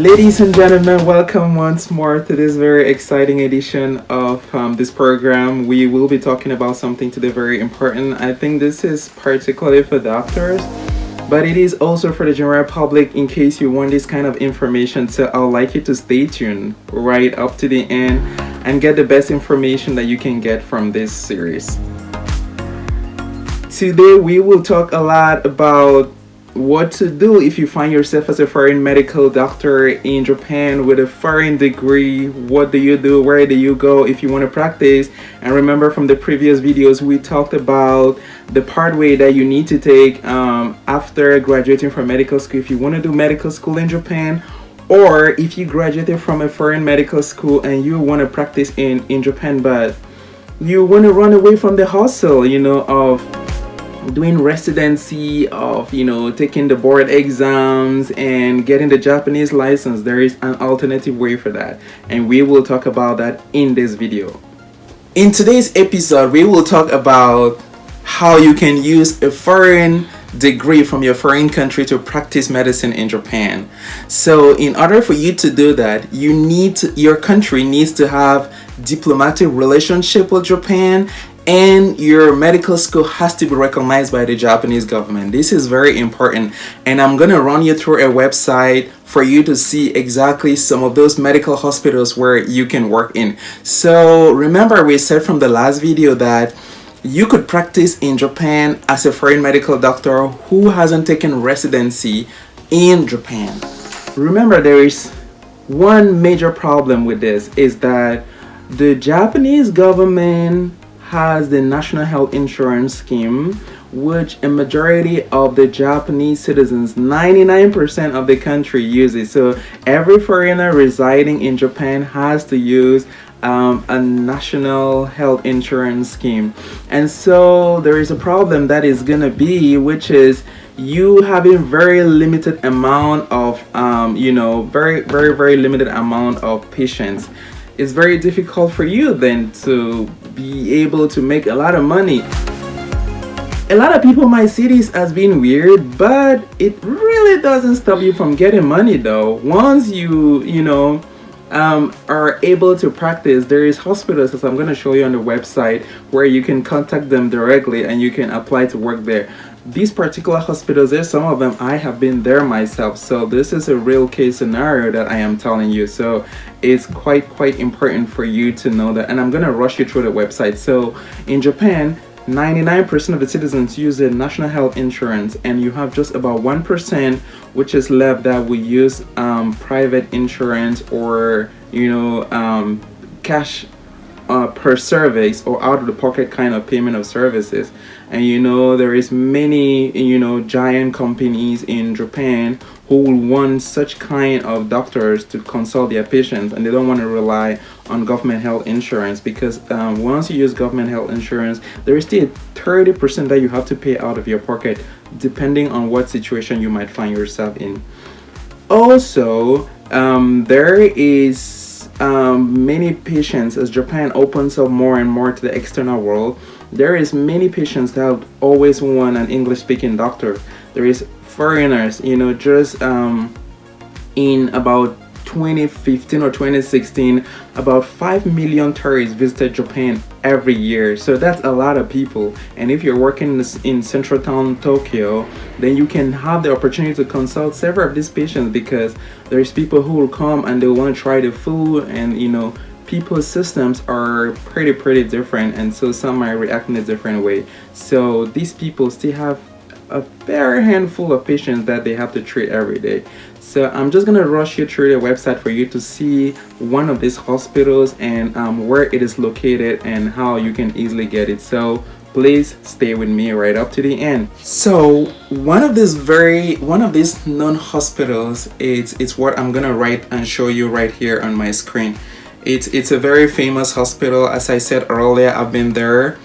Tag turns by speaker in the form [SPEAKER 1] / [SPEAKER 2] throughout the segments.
[SPEAKER 1] Ladies and gentlemen, welcome once more to this very exciting edition of this program. We will be talking about something today very important. I think this is particularly for doctors, but it is also for the general public in case you want this kind of information. So I'd like you to stay tuned right up to the end and get the best information that you can get from this series. Today we will talk a lot about what to do if you find yourself as a foreign medical doctor in Japan with a foreign degree. What do you do? Where do you go if you want to practice? And remember from the previous videos we talked about the pathway that you need to take after graduating from medical school if you want to do medical school in Japan, or if you graduated from a foreign medical school and you want to practice in Japan, but you want to run away from the hustle, of doing residency, of taking the board exams and getting the Japanese license. There is an alternative way for that, and we will talk about that in this video. In today's episode we will talk about how you can use a foreign degree from your foreign country to practice medicine in Japan. So in order for you to do that, your country needs to have diplomatic relationship with Japan, and your medical school has to be recognized by the Japanese government. This is very important, and I'm going to run you through a website for you to see exactly some of those medical hospitals where you can work in. So remember, we said from the last video that you could practice in Japan as a foreign medical doctor who hasn't taken residency in Japan. Remember, there is one major problem with this, is that the Japanese government has the National Health Insurance Scheme, which a majority of the Japanese citizens, 99% of the country, uses. So every foreigner residing in Japan has to use a national health insurance scheme. And so there is a problem that is gonna be, which is you having very limited amount of very limited amount of patients. It's very difficult for you then to be able to make a lot of money. A lot of people might see this as being weird, but it really doesn't stop you from getting money though. Once you are able to practice, there is hospitals, as I'm going to show you on the website, where you can contact them directly and you can apply to work there. These particular hospitals, there's some of them I have been there myself, so this is a real case scenario that I am telling you. So it's quite important for you to know that, and I'm going to rush you through the website. So in Japan, 99% of the citizens use the national health insurance, and you have just about 1% which is left that will use private insurance or cash per service or out of the pocket kind of payment of services. And there is many giant companies in Japan who will want such kind of doctors to consult their patients, and they don't want to rely on government health insurance, because once you use government health insurance, there is still 30% that you have to pay out of your pocket depending on what situation you might find yourself in. Also, there is many patients, as Japan opens up more and more to the external world, there is many patients that have always want an English speaking doctor. There is foreigners, just in about 2015 or 2016, about 5 million tourists visited Japan every year. So that's a lot of people. And if you're working in central town Tokyo, then you can have the opportunity to consult several of these patients, because there's people who will come and they want to try the food, and people's systems are pretty different, and so some might react in a different way. So these people still have a fair handful of patients that they have to treat every day. So I'm just gonna rush you through the website for you to see one of these hospitals and where it is located and how you can easily get it. So please stay with me right up to the end. So one of these known hospitals, it's what I'm gonna write and show you right here on my screen. It's a very famous hospital. As I said earlier, I've been there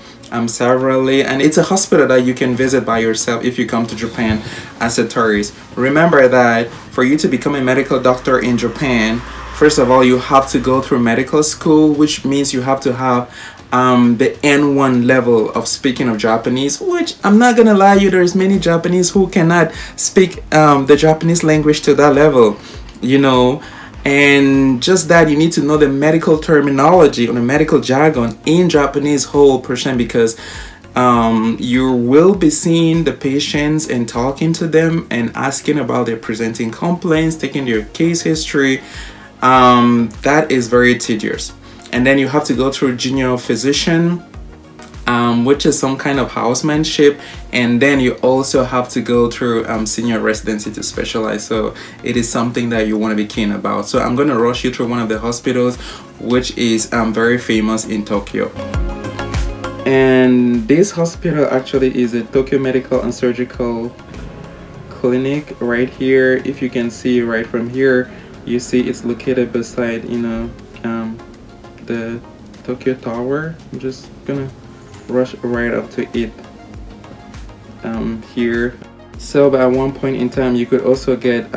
[SPEAKER 1] severally, and it's a hospital that you can visit by yourself if you come to Japan as a tourist. Remember that for you to become a medical doctor in Japan, first of all, you have to go through medical school, which means you have to have the N1 level of speaking of Japanese, which I'm not gonna lie you, there's many Japanese who cannot speak the Japanese language to that level. you know. And just that, you need to know the medical terminology or the medical jargon in Japanese whole percent, because you will be seeing the patients and talking to them and asking about their presenting complaints, taking their case history. That is very tedious. And then you have to go through junior physician, which is some kind of housemanship, and then you also have to go through senior residency to specialize. So it is something that you want to be keen about. So I'm going to rush you through one of the hospitals, which is very famous in Tokyo. And this hospital actually is a Tokyo Medical and Surgical Clinic right here. If you can see right from here, you see it's located beside, the Tokyo Tower. I'm just gonna rush right up to it here. So but at one point in time, you could also get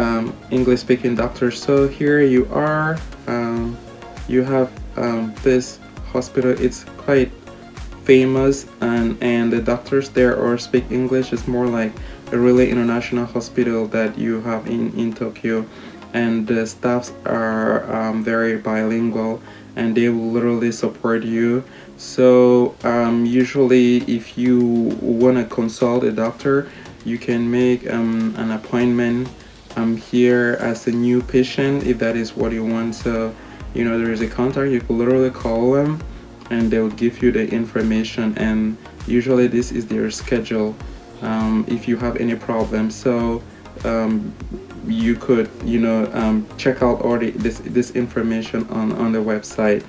[SPEAKER 1] English speaking doctors. So here you are, you have this hospital. It's quite famous, and the doctors there or speak English. It's more like a really international hospital that you have in Tokyo, and the staffs are very bilingual, and they will literally support you. So usually if you want to consult a doctor, you can make an appointment here as a new patient if that is what you want. So there is a contact, you could literally call them and they'll give you the information, and usually this is their schedule if you have any problems. So you could check out all this information on the website.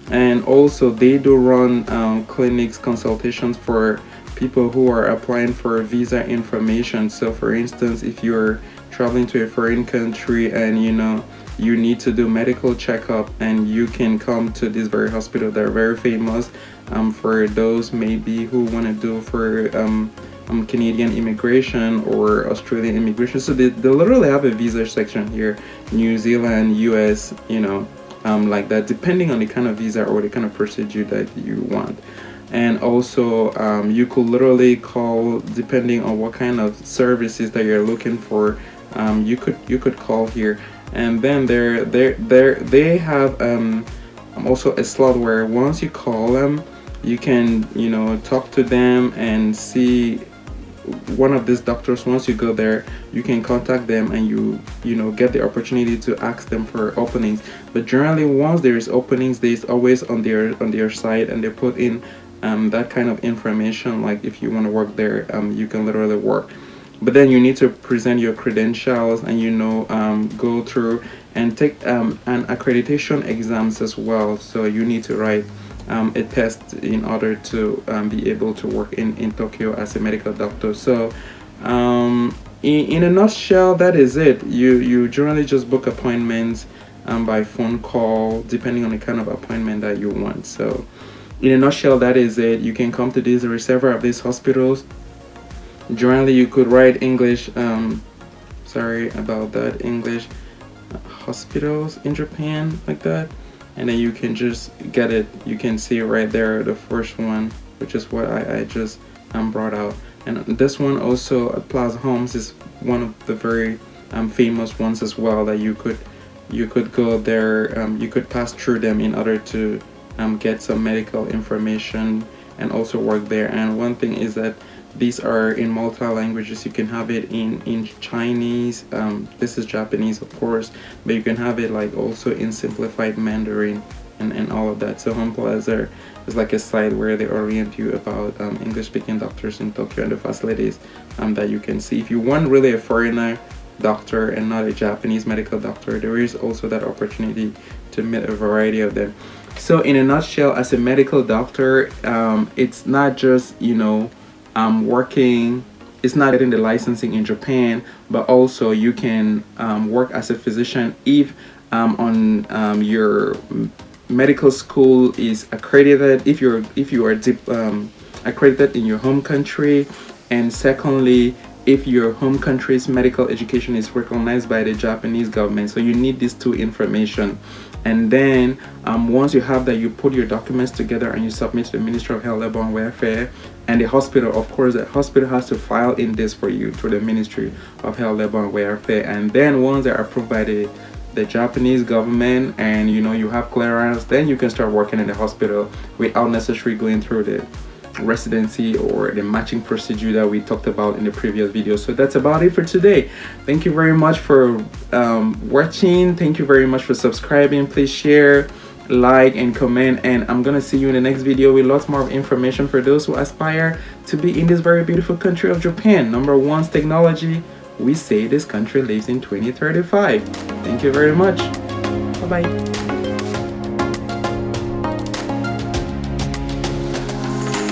[SPEAKER 1] And also they do run clinics, consultations for people who are applying for visa information. So for instance, if you're traveling to a foreign country and you need to do medical checkup, and you can come to this very hospital. They're very famous for those maybe who want to do for Canadian immigration or Australian immigration. So they literally have a visa section here, New Zealand, US, like that, depending on the kind of visa or the kind of procedure that you want. And also you could literally call depending on what kind of services that you're looking for. You could call here, and then they have also a slot where once you call them, you can talk to them and see one of these doctors. Once you go there, you can contact them and you get the opportunity to ask them for openings. But generally, once there is openings, there's always on their site, and they put in that kind of information, like if you want to work there, you can literally work. But then you need to present your credentials and go through and take an accreditation exams as well. So you need to write a test in order to be able to work in Tokyo as a medical doctor. So in a nutshell, that is it. You generally just book appointments by phone call, depending on the kind of appointment that you want. So in a nutshell, that is it. You can come to several of these hospitals. Generally, you could write English, sorry about that, English hospitals in Japan, like that, and then you can just get it. You can see right there the first one, which is what I just brought out. And this one also at Plaza Homes is one of the very famous ones as well, that you could go there, you could pass through them in order to get some medical information and also work there. And one thing is that these are in multi languages. You can have it in Chinese, this is Japanese of course, but you can have it like also in simplified Mandarin and all of that. So Home Plaza is like a site where they orient you about English speaking doctors in Tokyo and the facilities that you can see. If you want really a foreigner doctor and not a Japanese medical doctor, there is also that opportunity to meet a variety of them. So in a nutshell, as a medical doctor, it's not just working, it's not getting the licensing in Japan, but also you can work as a physician if on your medical school is accredited, if you are accredited in your home country, and secondly, if your home country's medical education is recognized by the Japanese government. So you need these two information. And then once you have that, you put your documents together and you submit to the Ministry of Health, Labor and Welfare. And the hospital, of course, the hospital has to file in this for you through the Ministry of Health, Labor and Welfare. And then once they're approved by the the Japanese government and you have clearance, then you can start working in the hospital without necessarily going through the residency or the matching procedure that we talked about in the previous video. So that's about it for today. Thank you very much for watching. Thank you very much for subscribing. Please share, like, and comment, and I'm gonna see you in the next video with lots more information for those who aspire to be in this very beautiful country of Japan. Number one's technology. We say this country lives in 2035. Thank you very much. Bye bye.